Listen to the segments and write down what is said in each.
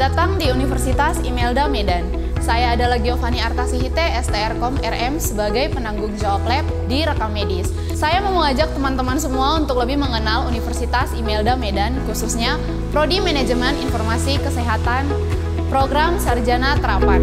datang di Universitas Imelda Medan. Saya adalah Giovanni Artasihite, STRKOM RM sebagai penanggung jawab lab di rekam medis. Saya mau mengajak teman-teman semua untuk lebih mengenal Universitas Imelda Medan, khususnya Prodi Manajemen Informasi Kesehatan, Program Sarjana Terapan.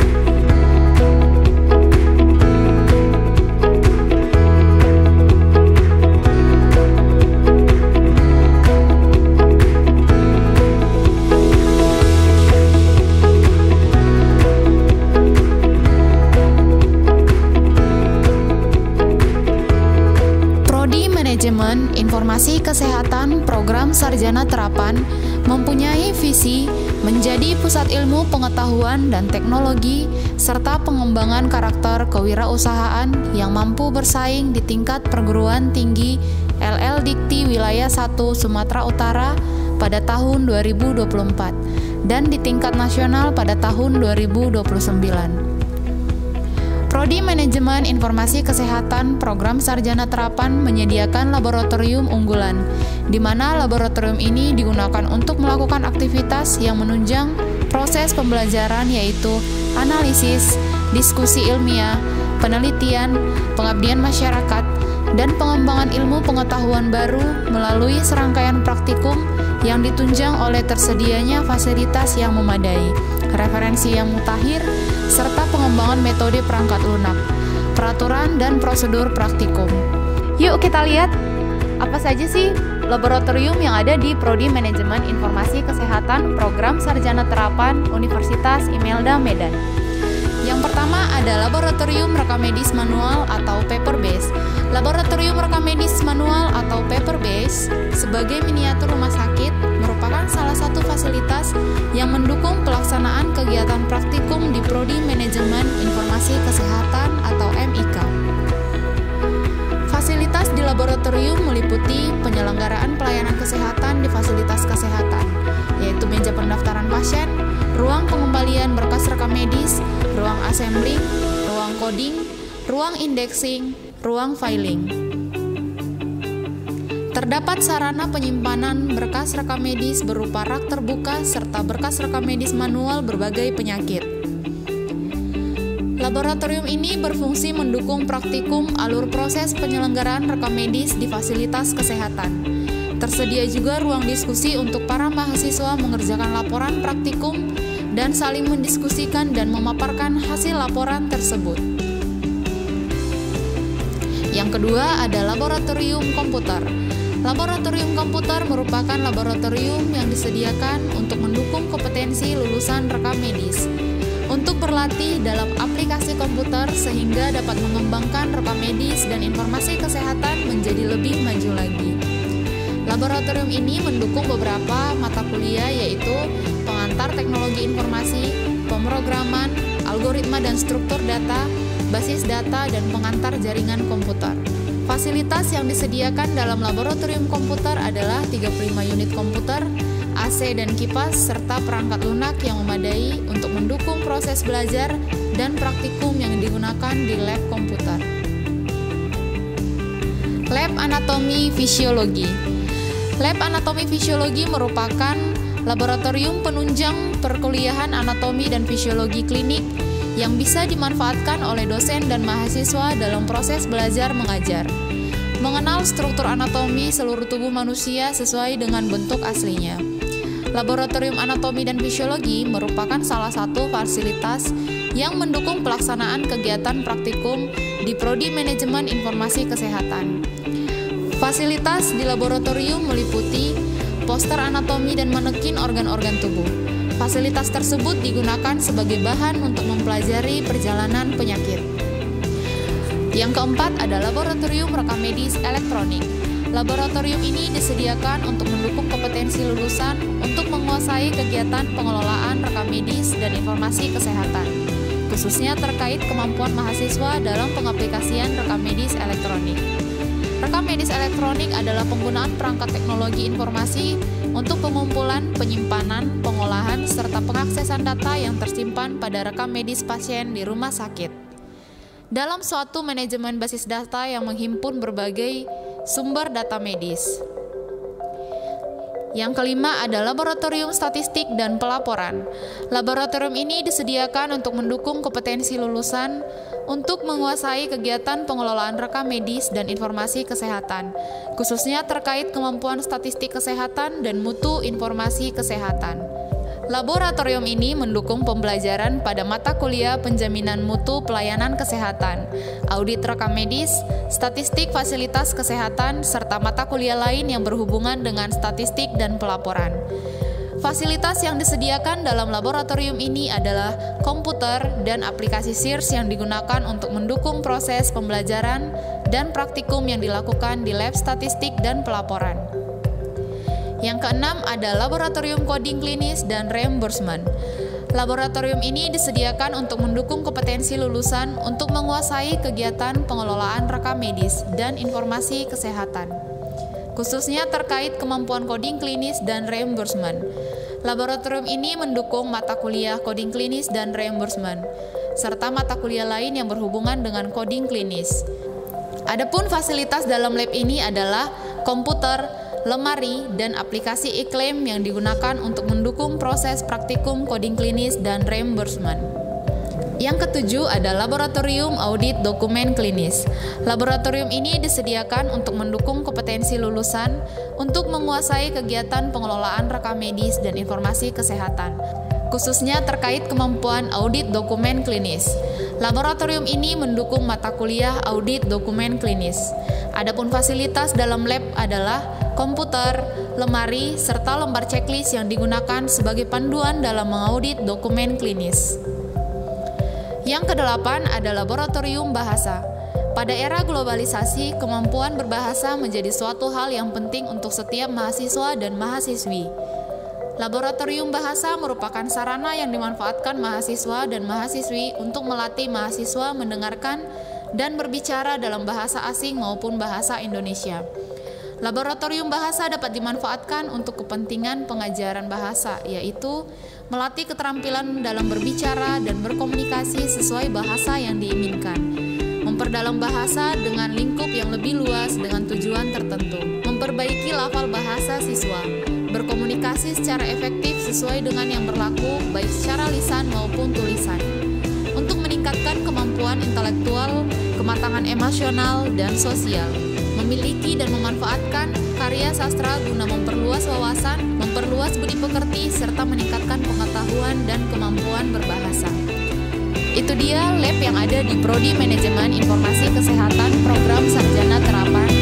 Manajemen Informasi Kesehatan Program Sarjana Terapan mempunyai visi menjadi pusat ilmu pengetahuan dan teknologi serta pengembangan karakter kewirausahaan yang mampu bersaing di tingkat perguruan tinggi LL Dikti Wilayah 1 Sumatera Utara pada tahun 2024 dan di tingkat nasional pada tahun 2029. Prodi Manajemen Informasi Kesehatan Program Sarjana Terapan menyediakan laboratorium unggulan, di mana laboratorium ini digunakan untuk melakukan aktivitas yang menunjang proses pembelajaran yaitu analisis, diskusi ilmiah, penelitian, pengabdian masyarakat, dan pengembangan ilmu pengetahuan baru melalui serangkaian praktikum yang ditunjang oleh tersedianya fasilitas yang memadai, referensi yang mutakhir, serta pengembangan metode perangkat lunak, peraturan dan prosedur praktikum. Yuk kita lihat apa saja sih laboratorium yang ada di Prodi Manajemen Informasi Kesehatan Program Sarjana Terapan Universitas Imelda Medan. Yang pertama ada Laboratorium Rekam Medis Manual atau Paper Base. Laboratorium Rekam Medis Manual atau Paper Base sebagai miniatur rumah sakit merupakan salah satu fasilitas yang mendukung pelaksanaan kegiatan praktikum di Prodi Manajemen Informasi Kesehatan atau MIK. Fasilitas di laboratorium meliputi penyelenggaraan pelayanan kesehatan di fasilitas kesehatan, yaitu meja pendaftaran pasien, ruang pengembalian berkas rekam medis, ruang assembling, ruang coding, ruang indexing, ruang filing. Terdapat sarana penyimpanan berkas rekam medis berupa rak terbuka serta berkas rekam medis manual berbagai penyakit. Laboratorium ini berfungsi mendukung praktikum alur proses penyelenggaraan rekam medis di fasilitas kesehatan. Tersedia juga ruang diskusi untuk para mahasiswa mengerjakan laporan praktikum dan saling mendiskusikan dan memaparkan hasil laporan tersebut. Yang kedua ada laboratorium komputer. Laboratorium komputer merupakan laboratorium yang disediakan untuk mendukung kompetensi lulusan rekam medis untuk berlatih dalam aplikasi komputer sehingga dapat mengembangkan rekam medis dan informasi kesehatan menjadi lebih maju lagi. Laboratorium ini mendukung beberapa mata kuliah yaitu pengantar teknologi informasi, pemrograman, algoritma dan struktur data, basis data, dan pengantar jaringan komputer. Fasilitas yang disediakan dalam laboratorium komputer adalah 35 unit komputer, AC dan kipas, serta perangkat lunak yang memadai untuk mendukung proses belajar dan praktikum yang digunakan di lab komputer. Lab Anatomi Fisiologi. Lab Anatomi Fisiologi merupakan laboratorium penunjang perkuliahan anatomi dan fisiologi klinik yang bisa dimanfaatkan oleh dosen dan mahasiswa dalam proses belajar mengajar, mengenal struktur anatomi seluruh tubuh manusia sesuai dengan bentuk aslinya. Laboratorium Anatomi dan Fisiologi merupakan salah satu fasilitas yang mendukung pelaksanaan kegiatan praktikum di Prodi Manajemen Informasi Kesehatan. Fasilitas di laboratorium meliputi poster anatomi dan manekin organ-organ tubuh. Fasilitas tersebut digunakan sebagai bahan untuk mempelajari perjalanan penyakit. Yang keempat ada Laboratorium Rekam Medis Elektronik. Laboratorium ini disediakan untuk mendukung kompetensi lulusan untuk menguasai kegiatan pengelolaan rekam medis dan informasi kesehatan, khususnya terkait kemampuan mahasiswa dalam pengaplikasian rekam medis elektronik. Rekam medis elektronik adalah penggunaan perangkat teknologi informasi untuk pengumpulan, penyimpanan, pengolahan, serta pengaksesan data yang tersimpan pada rekam medis pasien di rumah sakit dalam suatu manajemen basis data yang menghimpun berbagai sumber data medis. Yang kelima ada laboratorium statistik dan pelaporan. Laboratorium ini disediakan untuk mendukung kompetensi lulusan untuk menguasai kegiatan pengelolaan rekam medis dan informasi kesehatan, khususnya terkait kemampuan statistik kesehatan dan mutu informasi kesehatan. Laboratorium ini mendukung pembelajaran pada mata kuliah penjaminan mutu pelayanan kesehatan, audit rekam medis, statistik fasilitas kesehatan, serta mata kuliah lain yang berhubungan dengan statistik dan pelaporan. Fasilitas yang disediakan dalam laboratorium ini adalah komputer dan aplikasi SIRS yang digunakan untuk mendukung proses pembelajaran dan praktikum yang dilakukan di lab statistik dan pelaporan. Yang keenam ada laboratorium coding klinis dan reimbursement. Laboratorium ini disediakan untuk mendukung kompetensi lulusan untuk menguasai kegiatan pengelolaan rekam medis dan informasi kesehatan, khususnya terkait kemampuan coding klinis dan reimbursement. Laboratorium ini mendukung mata kuliah coding klinis dan reimbursement, serta mata kuliah lain yang berhubungan dengan coding klinis. Adapun fasilitas dalam lab ini adalah komputer, lemari, dan aplikasi e-claim yang digunakan untuk mendukung proses praktikum coding klinis dan reimbursement. Yang ketujuh ada laboratorium audit dokumen klinis. Laboratorium ini disediakan untuk mendukung kompetensi lulusan untuk menguasai kegiatan pengelolaan rekam medis dan informasi kesehatan, khususnya terkait kemampuan audit dokumen klinis. Laboratorium ini mendukung mata kuliah audit dokumen klinis. Adapun fasilitas dalam lab adalah komputer, lemari, serta lembar checklist yang digunakan sebagai panduan dalam mengaudit dokumen klinis. Yang kedelapan ada laboratorium bahasa. Pada era globalisasi, kemampuan berbahasa menjadi suatu hal yang penting untuk setiap mahasiswa dan mahasiswi. Laboratorium bahasa merupakan sarana yang dimanfaatkan mahasiswa dan mahasiswi untuk melatih mahasiswa mendengarkan dan berbicara dalam bahasa asing maupun bahasa Indonesia. Laboratorium bahasa dapat dimanfaatkan untuk kepentingan pengajaran bahasa, yaitu melatih keterampilan dalam berbicara dan berkomunikasi sesuai bahasa yang diinginkan, memperdalam bahasa dengan lingkup yang lebih luas dengan tujuan tertentu, memperbaiki lafal bahasa siswa, berkomunikasi secara efektif sesuai dengan yang berlaku baik secara lisan maupun tulisan, untuk meningkatkan kemampuan intelektual, kematangan emosional, dan sosial, memiliki dan memanfaatkan karya sastra guna memperluas wawasan, memperluas budi pekerti, serta meningkatkan pengetahuan dan kemampuan berbahasa. Itu dia lab yang ada di Prodi Manajemen Informasi Kesehatan Program Sarjana Terapan